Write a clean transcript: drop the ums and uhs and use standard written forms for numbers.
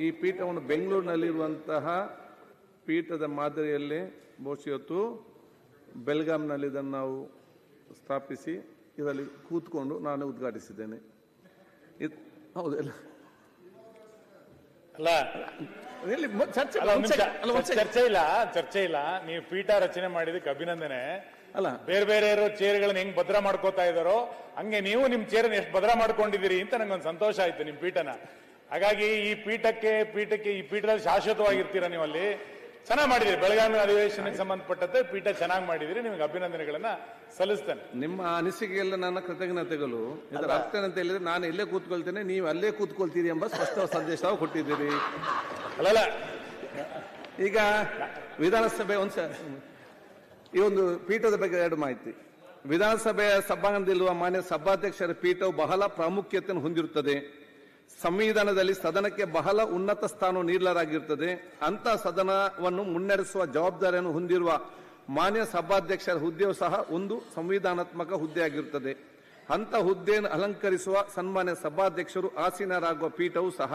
ಈ ಪೀಠವನ್ನು ಬೆಂಗಳೂರಿನಲ್ಲಿರುವಂತಹ ಪೀಠದ ಮಾದರಿಯಲ್ಲೇ ಬಹುಶಃ ಇವತ್ತು ಬೆಳಗಾಂನಲ್ಲಿ ಇದನ್ನು ನಾವು ಸ್ಥಾಪಿಸಿ ಇದರಲ್ಲಿ ಕೂತ್ಕೊಂಡು ನಾನು ಉದ್ಘಾಟಿಸಿದ್ದೇನೆ. ಹೌದಲ್ಲ? ಅಲ್ಲ ಚರ್ಚೆ ಇಲ್ಲ. ನೀವು ಪೀಠ ರಚನೆ ಮಾಡಿದಕ್ಕೆ ಅಭಿನಂದನೆ. ಅಲ್ಲ, ಬೇರೆ ಬೇರೆ ಚೇರ್ಗಳನ್ನ ಹೆಂಗ್ ಭದ್ರ ಮಾಡ್ಕೋತಾ ಇದಾರೋ ಹಂಗೆ ನೀವು ನಿಮ್ ಚೇರ್ನ ಎಷ್ಟು ಭದ್ರ ಮಾಡ್ಕೊಂಡಿದ್ದೀರಿ ಅಂತ ನಂಗೊಂದು ಸಂತೋಷ ಆಯ್ತು ನಿಮ್ ಪೀಠನ. ಹಾಗಾಗಿ ಈ ಪೀಠಕ್ಕೆ ಈ ಪೀಠದಲ್ಲಿ ಶಾಶ್ವತವಾಗಿರ್ತೀರಾ ನೀವು. ಅಲ್ಲಿ ಚೆನ್ನಾಗಿ ಮಾಡಿದಿರಿ. ಬೆಳಗಾವಿ ಅಧಿವೇಶನಕ್ಕೆ ಸಂಬಂಧಪಟ್ಟಂತೆ ಪೀಠ ಚೆನ್ನಾಗಿ ಮಾಡಿದಿರಿ. ನಿಮಗೆ ಅಭಿನಂದನೆಗಳನ್ನ ಸಲ್ಲಿಸ್ತೇನೆ. ನಿಮ್ಮ ಅನಿಸಿಕೆಯಲ್ಲ ನನ್ನ ಕೃತಜ್ಞತೆಗಳು. ಇದರ ಅರ್ಥ ಅಂತ ಹೇಳಿದ್ರೆ ನಾನು ಇಲ್ಲೇ ಕೂತ್ಕೊಳ್ತೇನೆ, ನೀವು ಅಲ್ಲೇ ಕೂತ್ಕೊಳ್ತೀರಿ ಎಂಬ ಸ್ಪಷ್ಟ ಸಂದೇಶ ಕೊಟ್ಟಿದ್ದೀರಿ. ಅಲ್ಲಲ್ಲ, ಈಗ ವಿಧಾನಸಭೆ ಈ ಒಂದು ಪೀಠದ ಬಗ್ಗೆ ಎರಡು ಮಾಹಿತಿ. ವಿಧಾನಸಭೆಯ ಸಭಾಂಗಣದಲ್ಲಿರುವ ಮಾನ್ಯ ಸಭಾಧ್ಯಕ್ಷರ ಪೀಠವು ಬಹಳ ಪ್ರಾಮುಖ್ಯತೆಯನ್ನು ಹೊಂದಿರುತ್ತದೆ. ಸಂವಿಧಾನದಲ್ಲಿ ಸದನಕ್ಕೆ ಬಹಳ ಉನ್ನತ ಸ್ಥಾನ ನೀಡಲಾಗಿರುತ್ತದೆ. ಅಂತ ಸದನವನ್ನು ಮುನ್ನಡೆಸುವ ಜವಾಬ್ದಾರಿಯನ್ನು ಹೊಂದಿರುವ ಮಾನ್ಯ ಸಭಾಧ್ಯಕ್ಷರ ಹುದ್ದೆಯೂ ಸಹ ಒಂದು ಸಂವಿಧಾನಾತ್ಮಕ ಹುದ್ದೆಯಾಗಿರುತ್ತದೆ. ಅಂತ ಹುದ್ದೆಯನ್ನು ಅಲಂಕರಿಸುವ ಸನ್ಮಾನ್ಯ ಸಭಾಧ್ಯಕ್ಷರು ಆಸೀನರಾಗುವ ಪೀಠವೂ ಸಹ